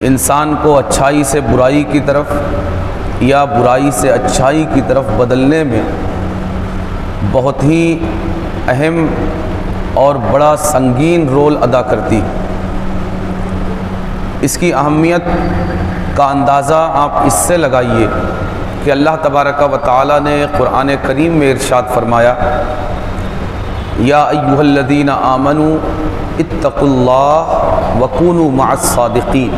انسان کو اچھائی سے برائی کی طرف یا برائی سے اچھائی کی طرف بدلنے میں بہت ہی اہم اور بڑا سنگین رول ادا کرتی۔ اس کی اہمیت کا اندازہ آپ اس سے لگائیے کہ اللہ تبارک و تعالی نے قرآن کریم میں ارشاد فرمایا، یا ایھا الذین آمنوا اتقوا اللہ وکونوا مع الصادقین،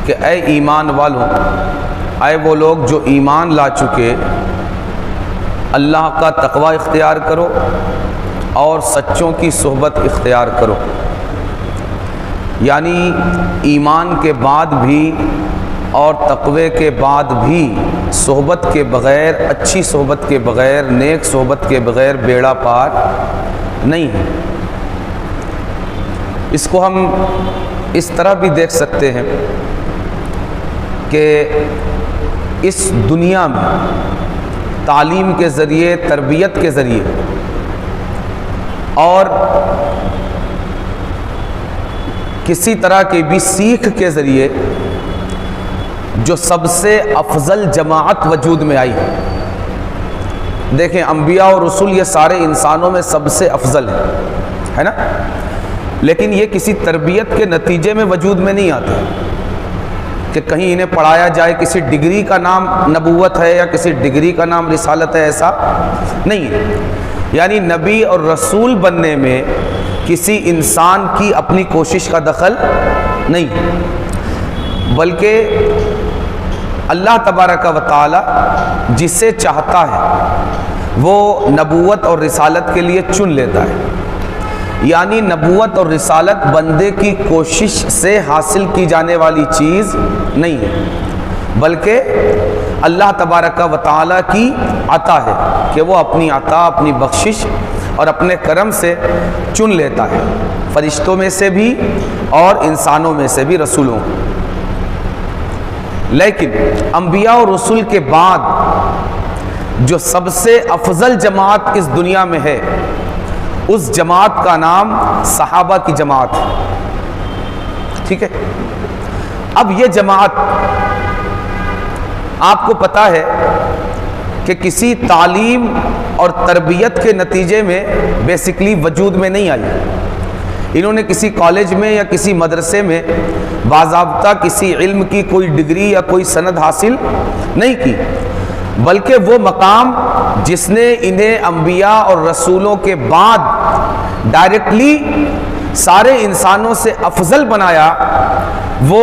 کہ اے ایمان والوں، اے وہ لوگ جو ایمان لا چکے، اللہ کا تقوی اختیار کرو اور سچوں کی صحبت اختیار کرو۔ یعنی ایمان کے بعد بھی اور تقوی کے بعد بھی صحبت کے بغیر، اچھی صحبت کے بغیر، نیک صحبت کے بغیر بیڑا پار نہیں ہے۔ اس کو ہم اس طرح بھی دیکھ سکتے ہیں کہ اس دنیا میں تعلیم کے ذریعے، تربیت کے ذریعے اور کسی طرح کی بھی سیکھ کے ذریعے جو سب سے افضل جماعت وجود میں آئی ہے۔ دیکھیں، انبیاء اور رسول یہ سارے انسانوں میں سب سے افضل ہے نا، لیکن یہ کسی تربیت کے نتیجے میں وجود میں نہیں آتے کہ کہیں انہیں پڑھایا جائے، کسی ڈگری کا نام نبوت ہے یا کسی ڈگری کا نام رسالت ہے، ایسا نہیں ہے۔ یعنی نبی اور رسول بننے میں کسی انسان کی اپنی کوشش کا دخل نہیں ہے، بلکہ اللہ تبارک و تعالی جسے چاہتا ہے وہ نبوت اور رسالت کے لیے چن لیتا ہے۔ یعنی نبوت اور رسالت بندے کی کوشش سے حاصل کی جانے والی چیز نہیں ہے، بلکہ اللہ تبارک و تعالی کی عطا ہے کہ وہ اپنی عطا، اپنی بخشش اور اپنے کرم سے چن لیتا ہے، فرشتوں میں سے بھی اور انسانوں میں سے بھی رسولوں۔ لیکن انبیاء اور رسول کے بعد جو سب سے افضل جماعت اس دنیا میں ہے، اس جماعت کا نام صحابہ کی جماعت ہے۔ ٹھیک ہے، اب یہ جماعت آپ کو پتہ ہے کہ کسی تعلیم اور تربیت کے نتیجے میں بیسکلی وجود میں نہیں آئی۔ انہوں نے کسی کالج میں یا کسی مدرسے میں باضابطہ کسی علم کی کوئی ڈگری یا کوئی سند حاصل نہیں کی، بلکہ وہ مقام جس نے انہیں انبیاء اور رسولوں کے بعد ڈائریکٹلی سارے انسانوں سے افضل بنایا، وہ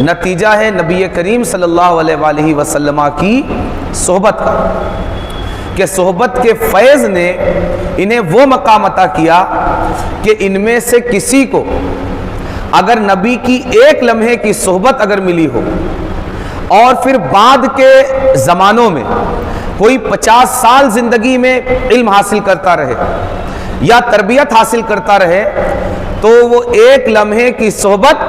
نتیجہ ہے نبی کریم صلی اللہ علیہ وآلہ وسلم کی صحبت کا، کہ صحبت کے فیض نے انہیں وہ مقام عطا کیا کہ ان میں سے کسی کو اگر نبی کی ایک لمحے کی صحبت اگر ملی ہو اور پھر بعد کے زمانوں میں کوئی 50 سال زندگی میں علم حاصل کرتا رہے یا تربیت حاصل کرتا رہے، تو وہ ایک لمحے کی صحبت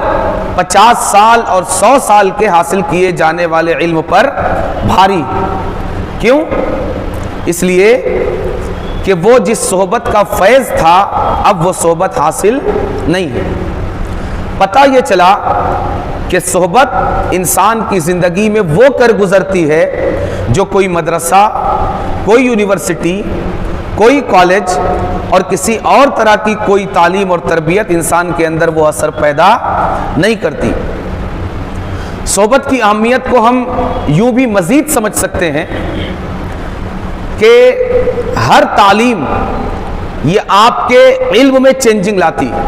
50 سال اور 100 سال کے حاصل کیے جانے والے علم پر بھاری۔ کیوں؟ اس لیے کہ وہ جس صحبت کا فیض تھا اب وہ صحبت حاصل نہیں ہے۔ پتہ یہ چلا کہ صحبت انسان کی زندگی میں وہ کر گزرتی ہے جو کوئی مدرسہ، کوئی یونیورسٹی، کوئی کالج اور کسی اور طرح کی کوئی تعلیم اور تربیت انسان کے اندر وہ اثر پیدا نہیں کرتی۔ صحبت کی اہمیت کو ہم یوں بھی مزید سمجھ سکتے ہیں کہ ہر تعلیم یہ آپ کے علم میں چینجنگ لاتی ہے،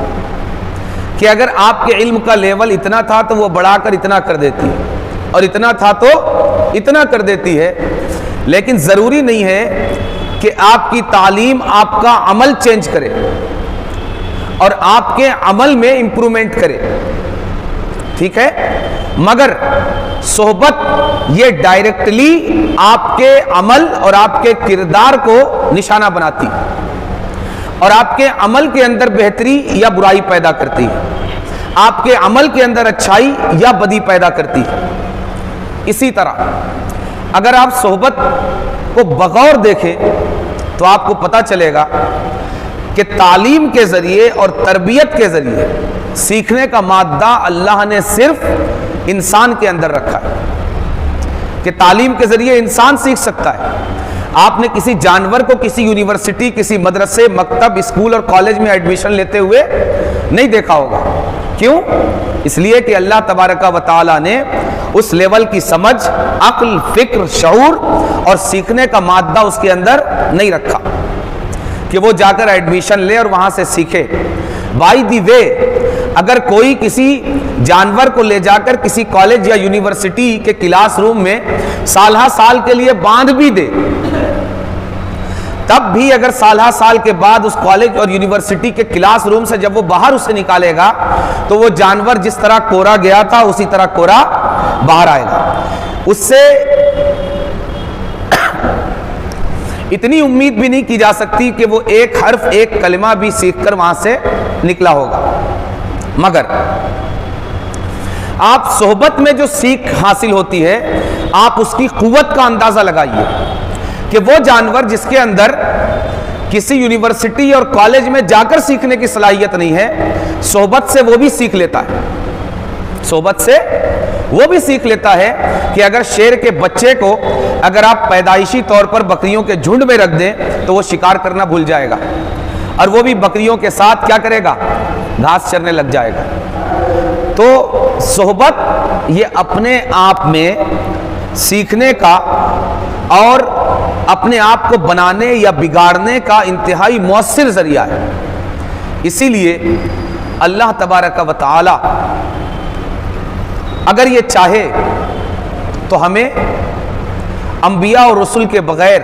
کہ اگر آپ کے علم کا لیول اتنا تھا تو وہ بڑھا کر اتنا کر دیتی ہے، اور اتنا تھا تو اتنا کر دیتی ہے، لیکن ضروری نہیں ہے کہ آپ کی تعلیم آپ کا عمل چینج کرے اور آپ کے عمل میں امپرومنٹ کرے۔ ٹھیک ہے، مگر صحبت یہ ڈائریکٹلی آپ کے عمل اور آپ کے کردار کو نشانہ بناتی اور آپ کے عمل کے اندر بہتری یا برائی پیدا کرتی ہے، آپ کے عمل کے اندر اچھائی یا بدی پیدا کرتی ہے۔ اسی طرح اگر آپ صحبت کو بغور دیکھیں تو آپ کو پتہ چلے گا کہ تعلیم کے ذریعے اور تربیت کے ذریعے سیکھنے کا مادہ اللہ نے صرف انسان کے اندر رکھا ہے کہ تعلیم کے ذریعے انسان سیکھ سکتا ہے۔ آپ نے کسی جانور کو کسی یونیورسٹی، کسی مدرسے، مکتب، اسکول اور کالج میں ایڈمیشن لیتے ہوئے نہیں دیکھا ہوگا۔ کیوں؟ اس لیے کہ اللہ تبارک و تعالی نے اس لیول کی سمجھ، عقل، فکر، شعور اور سیکھنے کا مادہ اس کے اندر نہیں رکھا کہ وہ جا کر ایڈمیشن لے اور وہاں سے سیکھے۔ بائی دی وے اگر کوئی کسی جانور کو لے جا کر کسی کالج یا یونیورسٹی کے کلاس روم میں سالہ سال کے لیے باندھ بھی دے، تب بھی اگر سالہ سال کے بعد اس کالج اور یونیورسٹی کے کلاس روم سے جب وہ باہر اسے نکالے گا تو وہ جانور جس طرح کورا گیا تھا اسی طرح کورا باہر آئے گا۔ اس سے اتنی امید بھی نہیں کی جا سکتی کہ وہ ایک حرف، ایک کلمہ بھی سیکھ کر وہاں سے نکلا ہوگا۔ مگر آپ صحبت میں جو سیکھ حاصل ہوتی ہے، آپ اس کی قوت کا اندازہ لگائیے کہ وہ جانور جس کے اندر کسی یونیورسٹی اور کالج میں جا کر سیکھنے کی صلاحیت نہیں ہے، صحبت سے وہ بھی سیکھ لیتا ہے۔ صحبت سے وہ بھی سیکھ لیتا ہے کہ اگر شیر کے بچے کو اگر آپ پیدائشی طور پر بکریوں کے جھنڈ میں رکھ دیں تو وہ شکار کرنا بھول جائے گا، اور وہ بھی بکریوں کے ساتھ کیا کرے گا؟ گھاس چرنے لگ جائے گا۔ تو صحبت یہ اپنے آپ میں سیکھنے کا اور اپنے آپ کو بنانے یا بگاڑنے کا انتہائی مؤثر ذریعہ ہے۔ اسی لیے اللہ تبارک و تعالی اگر یہ چاہے تو ہمیں انبیاء اور رسول کے بغیر،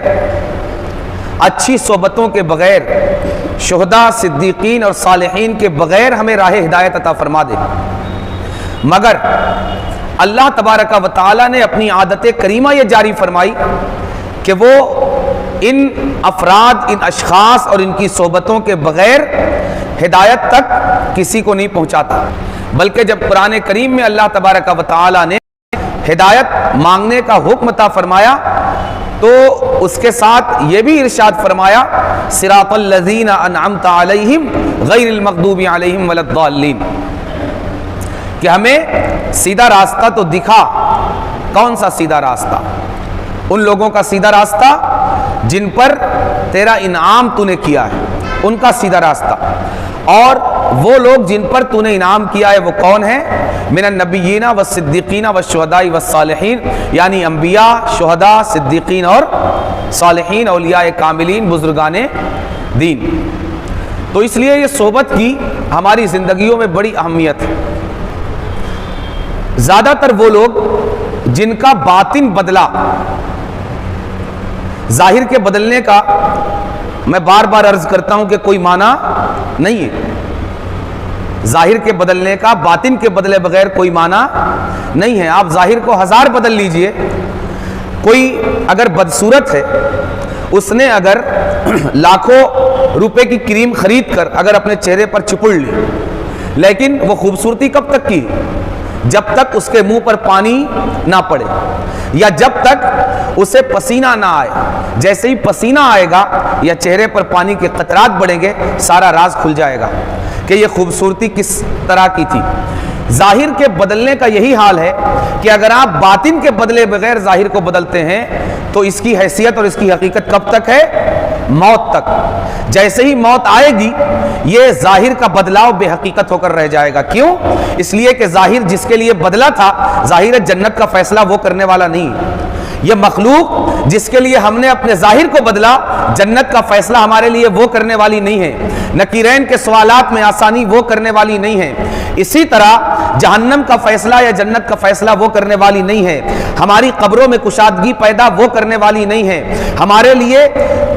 اچھی صحبتوں کے بغیر، شہداء، صدیقین اور صالحین کے بغیر ہمیں راہ ہدایت عطا فرما دے۔ مگر اللہ تبارک و تعالی نے اپنی عادت کریمہ یہ جاری فرمائی کہ وہ ان افراد، ان اشخاص اور ان کی صحبتوں کے بغیر ہدایت تک کسی کو نہیں پہنچاتا، بلکہ جب قرآن کریم میں اللہ تبارک و تعالی نے ہدایت مانگنے کا حکم عطا فرمایا تو اس کے ساتھ یہ بھی ارشاد فرمایا صراط الذین انعمت علیہم غیر المغضوب علیہم ولا الضالین، کہ ہمیں سیدھا راستہ تو دکھا۔ کون سا سیدھا راستہ؟ ان لوگوں کا سیدھا راستہ جن پر تیرا انعام تو نے کیا ہے، ان کا سیدھا راستہ۔ اور وہ لوگ جن پر تو نے انعام کیا ہے وہ کون ہیں؟ من النبیین والصدیقین والشہداء والصالحین، یعنی انبیاء، شہداء، صدیقین اور صالحین، اولیاء کاملین، بزرگان دین۔ تو اس لیے یہ صحبت کی ہماری زندگیوں میں بڑی اہمیت ہے۔ زیادہ تر وہ لوگ جن کا باطن بدلا، ظاہر کے بدلنے کا میں بار بار عرض کرتا ہوں کہ کوئی معنی نہیں ہے، ظاہر کے بدلنے کا باطن کے بدلے بغیر کوئی معنی نہیں ہے۔ آپ ظاہر کو ہزار بدل لیجئے، کوئی اگر بدصورت ہے، اس نے اگر لاکھوں روپے کی کریم خرید کر اگر اپنے چہرے پر چپڑ لی، لیکن وہ خوبصورتی کب تک کی؟ جب تک اس کے منہ پر پانی نہ پڑے یا جب تک اسے پسینہ نہ آئے۔ جیسے ہی پسینہ آئے گا یا چہرے پر پانی کے قطرات بڑھیں گے، سارا راز کھل جائے گا کہ یہ خوبصورتی کس طرح کی تھی۔ ظاہر کے بدلنے کا یہی حال ہے کہ اگر آپ باطن کے بدلے بغیر ظاہر کو بدلتے ہیں تو اس کی حیثیت اور اس کی حقیقت کب تک ہے؟ موت تک۔ جیسے ہی موت آئے گی یہ ظاہر کا بدلاؤ بے حقیقت ہو کر رہ جائے گا۔ کیوں؟ اس لیے کہ ظاہر جس کے لیے بدلا تھا، ظاہر جنت کا فیصلہ وہ کرنے والا نہیں۔ یہ مخلوق جس کے لیے ہم نے اپنے ظاہر کو بدلا، جنت کا فیصلہ ہمارے لیے وہ کرنے والی نہیں ہے، نکیرین کے سوالات میں آسانی وہ کرنے والی نہیں ہے۔ اسی طرح جہنم کا فیصلہ یا جنت کا فیصلہ وہ کرنے والی نہیں ہے، ہماری قبروں میں کشادگی پیدا وہ کرنے والی نہیں ہے، ہمارے لیے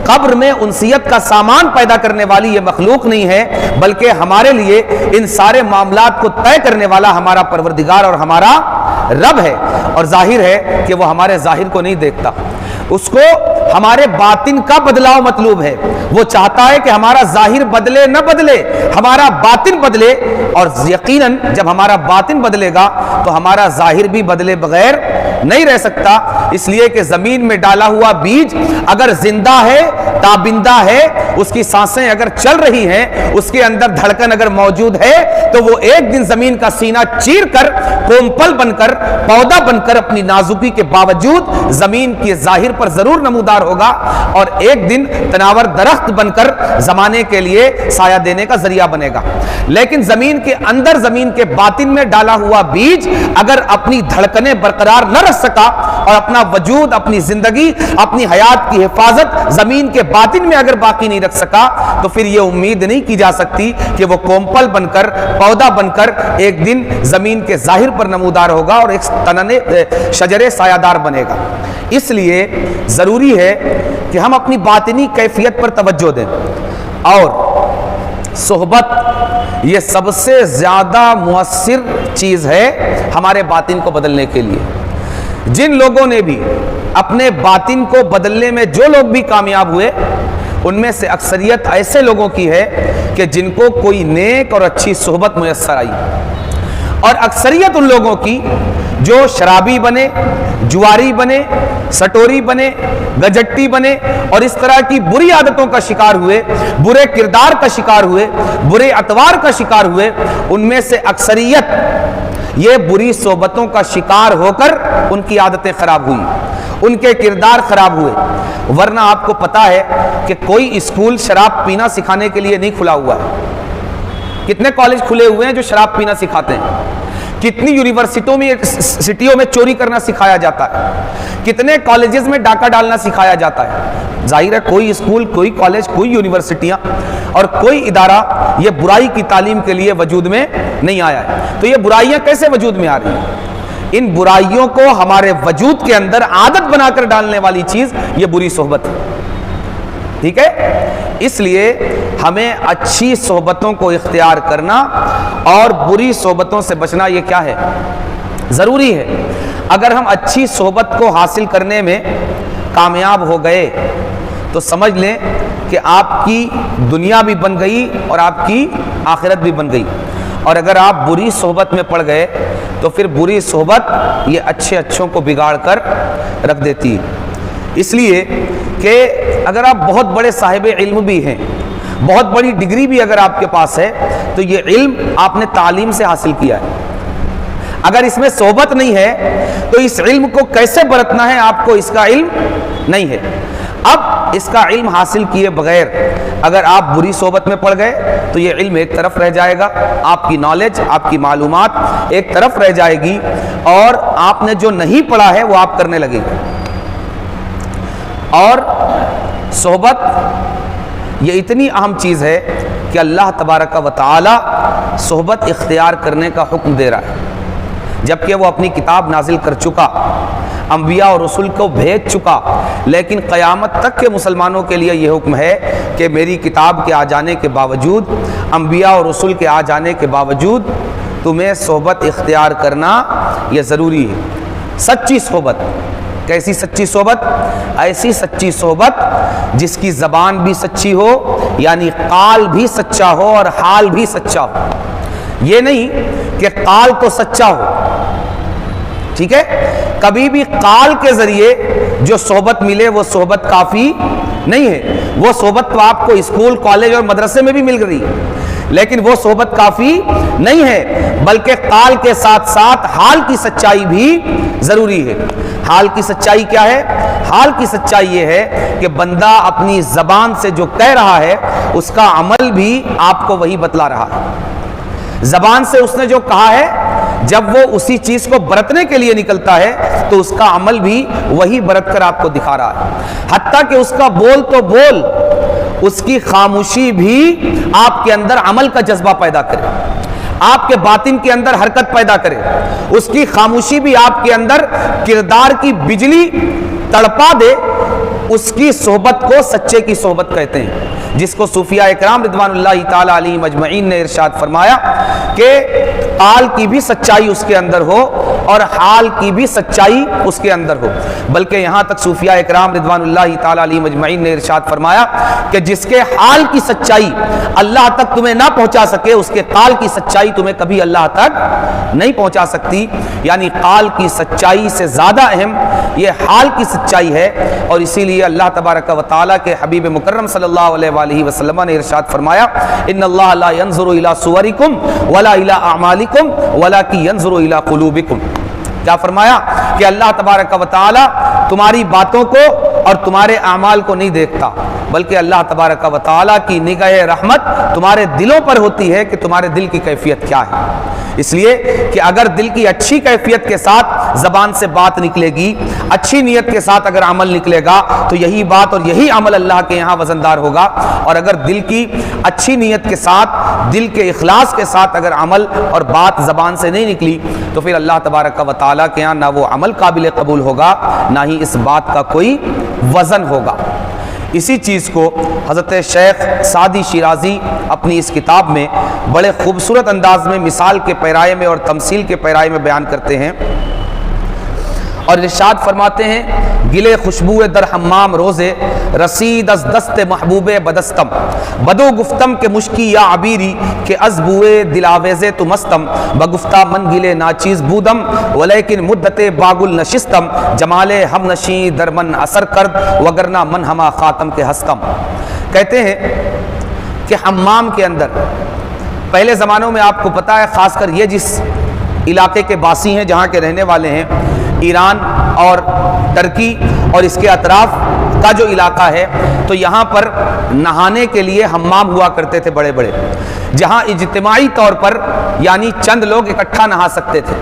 قبر میں انسیت کا سامان پیدا کرنے والی یہ مخلوق نہیں ہے، بلکہ ہمارے لیے ان سارے معاملات کو طے کرنے والا ہمارا پروردگار اور ہمارا رب ہے۔ اور ظاہر ہے کہ وہ ہمارے ظاہر کو نہیں دیکھتا، اس کو ہمارے باطن کا بدلاؤ مطلوب ہے۔ وہ چاہتا ہے کہ ہمارا ظاہر بدلے نہ بدلے، ہمارا باطن بدلے، اور یقیناً جب ہمارا باطن بدلے گا تو ہمارا ظاہر بھی بدلے بغیر نہیں رہ سکتا۔ اس لیے کہ زمین میں ڈالا ہوا بیج اگر زندہ ہے تابندہ ہے، اس کی سانسیں اگر چل رہی ہیں، اس کے اندر دھڑکن اگر موجود ہے، تو وہ ایک دن زمین کا سینہ چیر کر کومپل بن کر، پودا بن کر اپنی نازکی کے باوجود زمین کے ظاہر پر ضرور نمودار ہوگا، اور ایک دن تناور درخت بن کر زمانے کے لیے سایہ دینے کا ذریعہ بنے گا۔ لیکن زمین کے اندر، زمین کے باطن میں ڈالا ہوا بیج اگر اپنی دھڑکنیں برقرار نہ رکھ سکا اور اپنا وجود، اپنی زندگی، اپنی حیات کی حفاظت زمین کے باطن میں اگر باقی نہیں رکھ سکا، تو پھر یہ امید نہیں کی جا سکتی کہ وہ کومپل بن کر، پودا بن کر ایک دن زمین کے ظاہر پر نمودار ہوگا اور ایک تننے شجرے سایہ دار بنے گا۔ اس لیے ضروری ہے کہ ہم اپنی باطنی کیفیت پر توجہ دیں، اور صحبت یہ سب سے زیادہ مؤثر چیز ہے ہمارے باطن کو بدلنے کے لیے۔ جن لوگوں نے بھی اپنے باطن کو بدلنے میں جو لوگ بھی کامیاب ہوئے، ان میں سے اکثریت ایسے لوگوں کی ہے کہ جن کو کوئی نیک اور اچھی صحبت میسر آئی، اور اکثریت ان لوگوں کی جو شرابی بنے، جواری بنے، سٹوری بنے، گجٹی بنے، اور اس طرح کی بری عادتوں کا شکار ہوئے، برے کردار کا شکار ہوئے، برے اطوار کا شکار ہوئے، ان میں سے اکثریت یہ بری صحبتوں کا شکار ہو کر ان کی عادتیں خراب ہوئی، ان کے کردار خراب ہوئے۔ ورنہ آپ کو پتا ہے کہ کوئی اسکول شراب پینا سکھانے کے لیے نہیں کھلا ہوا ہے۔ کتنے کالج کھلے ہوئے ہیں جو شراب پینا سکھاتے ہیں؟ کتنی یونیورسٹیوں میں چوری کرنا سکھایا جاتا ہے؟ کتنے کالجز میں ڈاکہ ڈالنا سکھایا جاتا ہے؟ ظاہر ہے کوئی اسکول، کوئی کالج، کوئی یونیورسٹیاں اور کوئی ادارہ یہ برائی کی تعلیم کے لیے وجود میں نہیں آیا ہے۔ تو یہ برائیاں کیسے وجود میں آ رہی ہیں؟ ان برائیوں کو ہمارے وجود کے اندر عادت بنا کر ڈالنے والی چیز یہ بری صحبت ہے۔ ٹھیک ہے؟ اس لیے ہمیں اچھی صحبتوں کو اختیار کرنا اور بری صحبتوں سے بچنا یہ کیا ہے؟ ضروری ہے۔ اگر ہم اچھی صحبت کو حاصل کرنے میں کامیاب ہو گئے تو سمجھ لیں کہ آپ کی دنیا بھی بن گئی اور آپ کی آخرت بھی بن گئی، اور اگر آپ بری صحبت میں پڑ گئے تو پھر بری صحبت یہ اچھے اچھوں کو بگاڑ کر رکھ دیتی ہے۔ اس لیے کہ اگر آپ بہت بڑے صاحب علم بھی ہیں، بہت بڑی ڈگری بھی اگر آپ کے پاس ہے، تو یہ علم آپ نے تعلیم سے حاصل کیا ہے۔ اگر اس میں صحبت نہیں ہے تو اس علم کو کیسے برتنا ہے آپ کو اس کا علم نہیں ہے۔ اب اس کا علم حاصل کیے بغیر اگر آپ بری صحبت میں پڑ گئے تو یہ علم ایک طرف رہ جائے گا، آپ کی نالج، آپ کی معلومات ایک طرف رہ جائے گی، اور آپ نے جو نہیں پڑھا ہے وہ آپ کرنے لگے گا۔ اور صحبت یہ اتنی اہم چیز ہے کہ اللہ تبارک و تعالی صحبت اختیار کرنے کا حکم دے رہا ہے، جبکہ وہ اپنی کتاب نازل کر چکا، انبیاء اور رسول کو بھیج چکا، لیکن قیامت تک کے مسلمانوں کے لیے یہ حکم ہے کہ میری کتاب کے آ جانے کے باوجود، انبیاء اور رسول کے آ جانے کے باوجود تمہیں صحبت اختیار کرنا یہ ضروری ہے۔ سچی صحبت، کیسی سچی صحبت؟ ایسی سچی صحبت جس کی زبان بھی سچی ہو، یعنی قال بھی سچا ہو اور حال بھی سچا ہو۔ یہ نہیں کہ قال تو سچا ہو، ٹھیک ہے؟ کبھی بھی قال کے ذریعے جو صحبت ملے وہ صحبت کافی نہیں ہے۔ وہ صحبت تو آپ کو اسکول، کالج اور مدرسے میں بھی مل رہی ہے، لیکن وہ صحبت کافی نہیں ہے، بلکہ قال کے ساتھ ساتھ حال کی سچائی بھی ضروری ہے۔ حال کی سچائی کیا ہے؟ حال کی سچائی یہ ہے کہ بندہ اپنی زبان سے جو کہہ رہا ہے اس کا عمل بھی آپ کو وہی بتلا رہا ہے۔ زبان سے اس نے جو کہا ہے، جب وہ اسی چیز کو برتنے کے لیے نکلتا ہے تو اس کا عمل بھی وہی برت کر آپ کو دکھا رہا ہے، حتیٰ کہ اس کا بول تو بول، اس کی خاموشی بھی آپ کے اندر عمل کا جذبہ پیدا کرے، آپ کے باطن کے اندر حرکت پیدا کرے۔ اس کی خاموشی بھی آپ کے اندر کردار کی بجلی تڑپا دے۔ اس کی صحبت کو سچے کی صحبت کہتے ہیں، جس کو صوفیاء اکرام رضوان اللہ تعالی علیہم اجمعین نے ارشاد فرمایا کہ قال کی بھی سچائی اس کے اندر ہو اور حال کی بھی سچائی اس کے اندر ہو۔ بلکہ یہاں تک صوفیاء اکرام رضوان اللہ تعالی علیہم اجمعین نے ارشاد فرمایا کہ جس کے حال کی سچائی اللہ تک تمہیں نہ پہنچا سکے، اس کے قال کی سچائی تمہیں کبھی اللہ تک نہیں پہنچا سکتی۔ یعنی قال کی سچائی سے زیادہ اہم یہ حال کی سچائی ہے، اور اسی لیے اللہ تبارک و تعالیٰ کے حبیب مکرم صلی اللہ علیہ وآلہ وسلم نے ارشاد فرمایا ان اللہ لا ينظر الى صورکم ولا الى اعمالکم ولکن ينظر الى قلوبکم۔ کیا فرمایا کہ اللہ تبارک و تعالیٰ تمہاری باتوں کو اور تمہارے اعمال کو نہیں دیکھتا، بلکہ اللہ تبارک و تعالیٰ کی نگاہ رحمت تمہارے دلوں پر ہوتی ہے کہ تمہارے دل کی کیفیت کیا ہے۔ اس لیے کہ اگر دل کی اچھی کیفیت کے ساتھ زبان سے بات نکلے گی، اچھی نیت کے ساتھ اگر عمل نکلے گا تو یہی بات اور یہی عمل اللہ کے یہاں وزندار ہوگا، اور اگر دل کی اچھی نیت کے ساتھ، دل کے اخلاص کے ساتھ اگر عمل اور بات زبان سے نہیں نکلی تو پھر اللہ تبارک و تعالیٰ کے یہاں نہ وہ عمل قابل قبول ہوگا، نہ ہی اس بات کا کوئی وزن ہوگا۔ اسی چیز کو حضرت شیخ سعدی شیرازی اپنی اس کتاب میں بڑے خوبصورت انداز میں مثال کے پیرائے میں اور تمثیل کے پیرائے میں بیان کرتے ہیں، اور ارشاد فرماتے ہیں گلے خوشبو در حمام روزے رسید از دست محبوب بدستم بدو گفتم کے مشکی یا عبیری کہ از بوئے دلاویز تو مستم بگفتہ من گلے ناچیز بودم ولیکن مدت باگل نشستم جمال ہم نشی در من اثر کرد وگرنہ من ہما خاتم کے ہستم۔ کہتے ہیں کہ حمام کے اندر پہلے زمانوں میں آپ کو پتہ ہے، خاص کر یہ جس علاقے کے باسی ہیں، جہاں کے رہنے والے ہیں، ایران اور ترکی اور اس کے اطراف کا جو علاقہ ہے، تو یہاں پر نہانے کے لیے حمام ہوا کرتے تھے بڑے بڑے، جہاں اجتماعی طور پر یعنی چند لوگ اکٹھا نہا سکتے تھے۔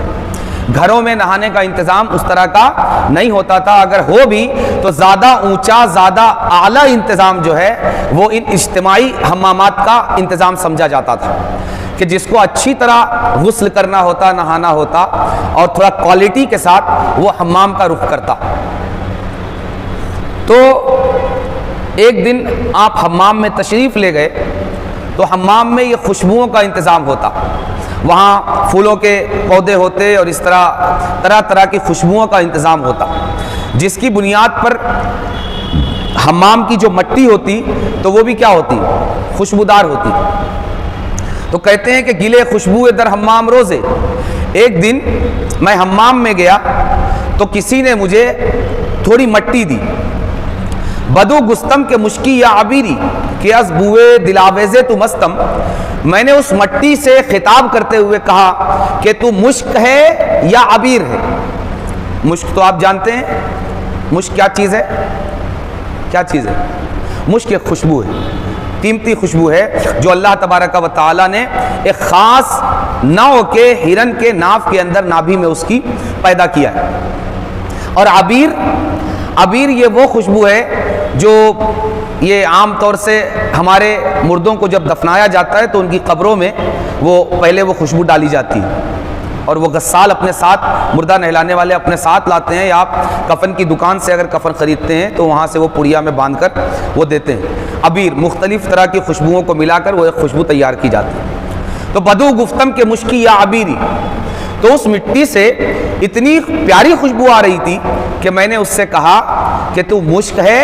گھروں میں نہانے کا انتظام اس طرح کا نہیں ہوتا تھا، اگر ہو بھی تو زیادہ اونچا، زیادہ اعلیٰ انتظام جو ہے وہ ان اجتماعی حمامات کا انتظام سمجھا جاتا تھا، کہ جس کو اچھی طرح غسل کرنا ہوتا، نہانا ہوتا اور تھوڑا کوالٹی کے ساتھ وہ حمام کا رخ کرتا۔ تو ایک دن آپ حمام میں تشریف لے گئے تو حمام میں یہ خوشبوؤں کا انتظام ہوتا، وہاں پھولوں کے پودے ہوتے اور اس طرح طرح کی خوشبوؤں کا انتظام ہوتا، جس کی بنیاد پر حمام کی جو مٹی ہوتی تو وہ بھی کیا ہوتی؟ خوشبودار ہوتی۔ تو کہتے ہیں کہ گلے خوشبو در حمام روزے، ایک دن میں حمام میں گیا تو کسی نے مجھے تھوڑی مٹی دی، بدو گستم کے مشکی یا عبیری کہ از بوئے دلاویزے تو مستم، میں نے اس مٹی سے خطاب کرتے ہوئے کہا کہ تو مشک ہے یا عبیر ہے؟ مشک تو آپ جانتے ہیں، مشک کیا چیز ہے؟ کیا چیز ہے؟ مشک ایک خوشبو ہے، قیمتی خوشبو ہے جو اللہ تبارک و تعالیٰ نے ایک خاص نو کے ہرن کے ناف کے اندر نابھی میں اس کی پیدا کیا ہے۔ اور عبیر یہ وہ خوشبو ہے جو یہ عام طور سے ہمارے مردوں کو جب دفنایا جاتا ہے تو ان کی قبروں میں وہ پہلے وہ خوشبو ڈالی جاتی ہے، اور وہ غسال اپنے ساتھ، مردہ نہلانے والے اپنے ساتھ لاتے ہیں، یا آپ کفن کی دکان سے اگر کفن خریدتے ہیں تو وہاں سے وہ پڑیا میں باندھ کر وہ دیتے ہیں۔ عبیر مختلف طرح کی خوشبوؤں کو ملا کر وہ ایک خوشبو تیار کی جاتی ہے۔ تو بدو گفتم کے مشکی یا عبیری، تو اس مٹی سے اتنی پیاری خوشبو آ رہی تھی کہ میں نے اس سے کہا کہ تو مشک ہے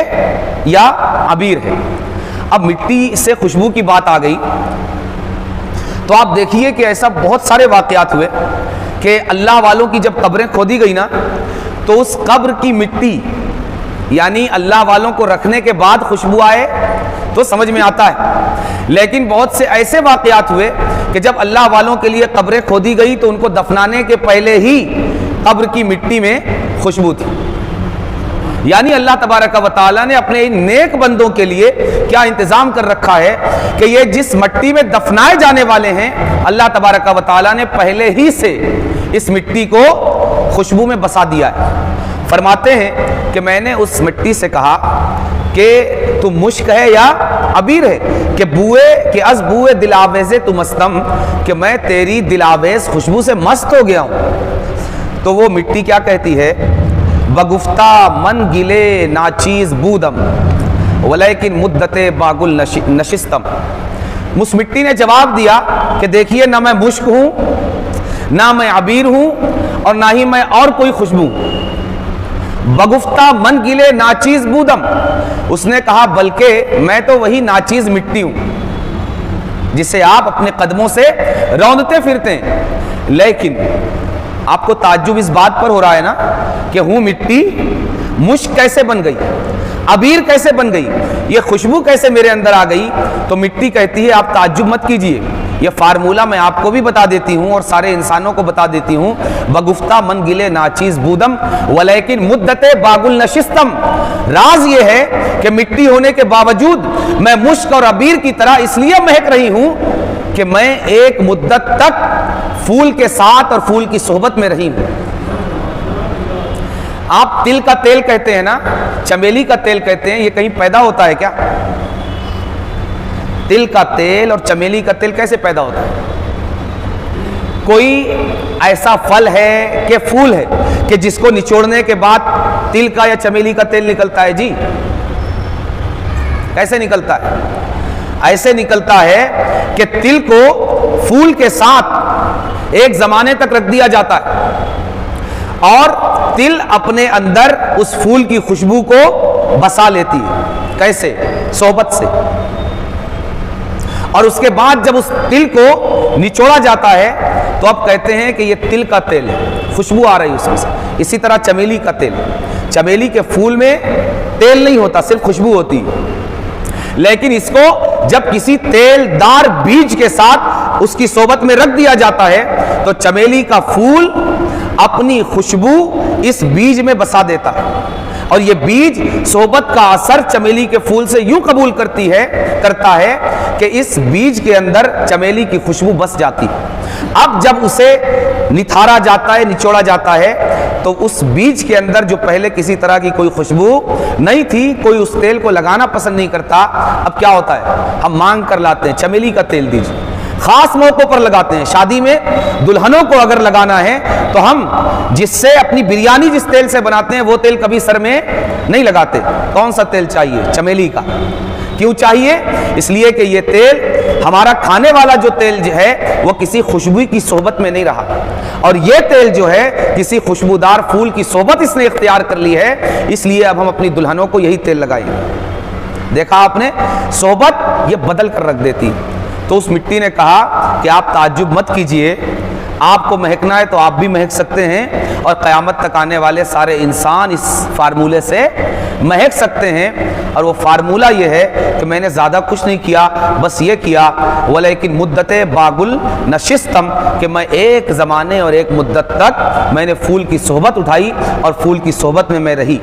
یا عبیر ہے؟ اب مٹی سے خوشبو کی بات آ گئی تو آپ دیکھیے کہ ایسا بہت سارے واقعات ہوئے کہ اللہ والوں کی جب قبریں کھودی گئی نا تو اس قبر کی مٹی یعنی اللہ والوں کو رکھنے کے بعد خوشبو آئے تو سمجھ میں آتا ہے، لیکن بہت سے ایسے واقعات ہوئے کہ جب اللہ والوں کے لیے قبریں کھودی گئی تو ان کو دفنانے کے پہلے ہی قبر کی مٹی میں خوشبو تھی۔ یعنی اللہ تبارک و تعالیٰ نے اپنے ان نیک بندوں کے لیے کیا انتظام کر رکھا ہے کہ یہ جس مٹی میں دفنائے جانے والے ہیں، اللہ تبارک و تعالیٰ نے پہلے ہی سے اس مٹی کو خوشبو میں بسا دیا ہے۔ فرماتے ہیں کہ میں نے اس مٹی سے کہا کہ تو مشک ہے یا عبیر ہے؟ کہ از بوئے دلاویزے تو مستم، کہ میں تیری دلاویز خوشبو سے مست ہو گیا ہوں۔ تو وہ مٹی کیا کہتی ہے؟ بگفتہ من گلے ناچیز بودم ولیکن مدت باگل نشستم۔ اس مٹی نے جواب دیا کہ دیکھیے، نہ میں مشک ہوں، نہ میں عبیر ہوں، اور نہ ہی میں اور کوئی خوشبو. بگفتہ من گلے ناچیز بودم، اس نے کہا بلکہ میں تو وہی ناچیز مٹی ہوں جسے آپ اپنے قدموں سے روندتے پھرتے ہیں. لیکن آپ کو تعجب اس بات پر ہو رہا ہے نا کہ ہوں مٹی، مشک کیسے بن گئی، عبیر کیسے بن گئی، یہ خوشبو کیسے میرے اندر آ گئی؟ تو مٹی کہتی ہے آپ تعجب مت کیجئے، یہ فارمولہ میں آپ کو بھی بتا دیتی ہوں اور سارے انسانوں کو بتا دیتی ہوں. بگفتہ من گلے ناچیز بودم ولیکن مدت باگل نشستم. راز یہ ہے کہ مٹی ہونے کے باوجود میں مشک اور عبیر کی طرح اس لیے مہک رہی ہوں کہ میں ایک مدت تک پھول کے ساتھ اور پھول کی صحبت میں رہی ہوں. آپ تل کا تیل کہتے ہیں نا، چمیلی کا تیل کہتے ہیں، یہ کہیں پیدا ہوتا ہے کیا؟ تل کا تیل اور چمیلی کا تیل کیسے پیدا ہوتا ہے؟ کوئی ایسا پھل ہے کہ پھول ہے کہ جس کو نچوڑنے کے بعد تل کا یا چمیلی کا تیل نکلتا ہے؟ جی کیسے نکلتا ہے؟ ایسے نکلتا ہے کہ تل کو پھول کے ساتھ ایک زمانے تک رکھ دیا جاتا ہے اور تل اپنے اندر اس پھول کی خوشبو کو بسا لیتی ہے. کیسے؟ صحبت سے. اور اس کے بعد جب اس تل کو نچوڑا جاتا ہے تو اب کہتے ہیں کہ یہ تل کا تیل ہے، خوشبو آ رہی اس میں سے. اسی طرح چمیلی کا تیل، چمیلی کے پھول میں تیل نہیں ہوتا، صرف خوشبو ہوتی ہے. لیکن اس کو جب کسی تیل دار بیج کے ساتھ اس کی صحبت میں رکھ دیا جاتا ہے تو چمیلی کا پھول اپنی خوشبو اس بیج میں بسا دیتا ہے اور یہ بیج صحبت کا اثر چمیلی کے پھول سے یوں قبول کرتا ہے کہ اس بیج کے اندر چمیلی کی خوشبو بس جاتی ہے. اب جب اسے نتھارا جاتا ہے، نچوڑا جاتا ہے تو اس بیج کے اندر جو پہلے کسی طرح کی کوئی خوشبو نہیں تھی، کوئی اس تیل کو لگانا پسند نہیں کرتا، اب کیا ہوتا ہے؟ ہم مانگ کر لاتے ہیں چمیلی کا تیل دیجیے. خاص موقعوں پر لگاتے ہیں. شادی میں دلہنوں کو اگر لگانا ہے تو ہم جس سے اپنی بریانی جس تیل سے بناتے ہیں وہ تیل کبھی سر میں نہیں لگاتے. کون سا تیل چاہیے؟ چمیلی کا. کیوں چاہیے؟ اس لیے کہ یہ تیل ہمارا کھانے والا جو تیل جو ہے وہ کسی خوشبو کی صحبت میں نہیں رہا اور یہ تیل جو ہے کسی خوشبودار پھول کی صحبت اس نے اختیار کر لی ہے، اس لیے اب ہم اپنی دلہنوں کو یہی تیل لگائیں. دیکھا آپ نے، صحبت یہ بدل کر رکھ دیتی. تو اس مٹی نے کہا کہ آپ تعجب مت کیجئے، آپ کو مہکنا ہے تو آپ بھی مہک سکتے ہیں اور قیامت تک آنے والے سارے انسان اس فارمولے سے مہک سکتے ہیں. اور وہ فارمولہ یہ ہے کہ میں نے زیادہ کچھ نہیں کیا، بس یہ کیا ولیکن مدت باگل نشستم، کہ میں ایک زمانے اور ایک مدت تک میں نے پھول کی صحبت اٹھائی اور پھول کی صحبت میں رہی.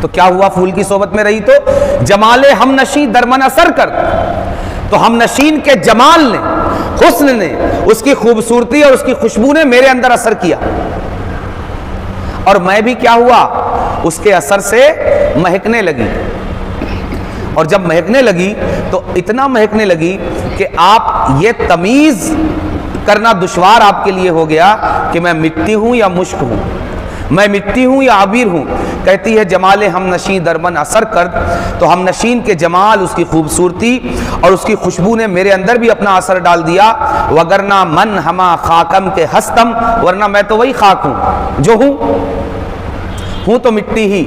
تو کیا ہوا؟ پھول کی صحبت میں رہی تو جمال ہم نشیں درمن اثر کر، تو ہم نشین کے جمال نے، حسن نے، اس کی خوبصورتی اور اس کی خوشبو نے میرے اندر اثر کیا اور میں بھی کیا ہوا؟ اس کے اثر سے مہکنے لگی. اور جب مہکنے لگی تو اتنا مہکنے لگی کہ آپ یہ تمیز کرنا دشوار آپ کے لیے ہو گیا کہ میں مٹی ہوں یا مشک ہوں، میں مٹی ہوں یا عبیر ہوں. کہتی ہے جمال ہم نشین درمن اثر کر، تو ہم نشین کے جمال، اس کی خوبصورتی اور اس کی خوشبو نے میرے اندر بھی اپنا اثر ڈال دیا. وگرنہ من ہما خاکم کے ہستم، ورنہ میں تو وہی خاک ہوں جو ہوں تو مٹی ہی.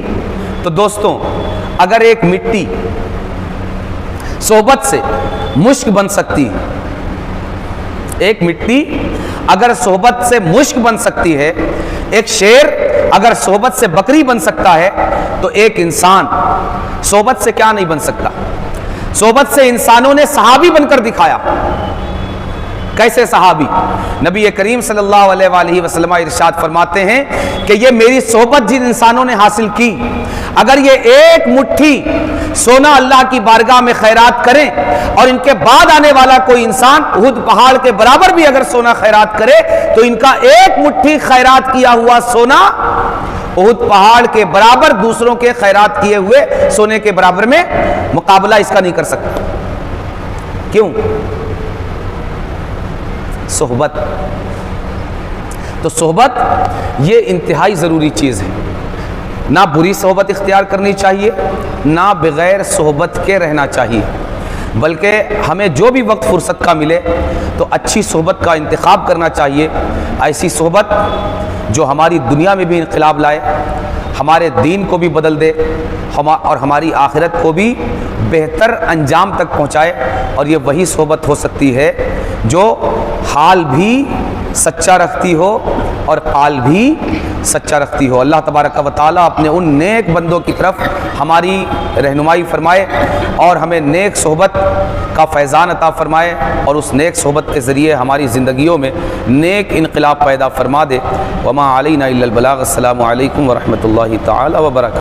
تو دوستوں، اگر ایک مٹی صحبت سے مشک بن سکتی ہے، ایک مٹی اگر صحبت سے مشک بن سکتی ہے، ایک شیر اگر صحبت سے بکری بن سکتا ہے، تو ایک انسان صحبت سے کیا نہیں بن سکتا؟ صحبت سے انسانوں نے صحابی بن کر دکھایا. کیسے صحابی؟ نبی کریم صلی اللہ علیہ وآلہ وسلم ارشاد فرماتے ہیں کہ یہ میری صحبت جن انسانوں نے حاصل کی، اگر یہ ایک مٹھی سونا اللہ کی بارگاہ میں خیرات کریں اور ان کے بعد آنے والا کوئی انسان احد پہاڑ کے برابر بھی اگر سونا خیرات کرے تو ان کا ایک مٹھی خیرات کیا ہوا سونا احد پہاڑ کے برابر دوسروں کے خیرات کیے ہوئے سونے کے برابر میں مقابلہ اس کا نہیں کر سکتا. کیوں؟ صحبت. تو صحبت یہ انتہائی ضروری چیز ہے. نہ بری صحبت اختیار کرنی چاہیے، نہ بغیر صحبت کے رہنا چاہیے. بلکہ ہمیں جو بھی وقت فرصت کا ملے تو اچھی صحبت کا انتخاب کرنا چاہیے، ایسی صحبت جو ہماری دنیا میں بھی انقلاب لائے، ہمارے دین کو بھی بدل دے اور ہماری آخرت کو بھی بہتر انجام تک پہنچائے، اور یہ وہی صحبت ہو سکتی ہے جو حال بھی سچا رکھتی ہو اور قال بھی سچا رکھتی ہو۔ اللہ تبارک و تعالیٰ اپنے ان نیک بندوں کی طرف ہماری رہنمائی فرمائے اور ہمیں نیک صحبت کا فیضان عطا فرمائے، اور اس نیک صحبت کے ذریعے ہماری زندگیوں میں نیک انقلاب پیدا فرما دے۔ وما علینا الا البلاغ۔ السلام علیکم ورحمۃ اللہ تعالی وبرکاتہ۔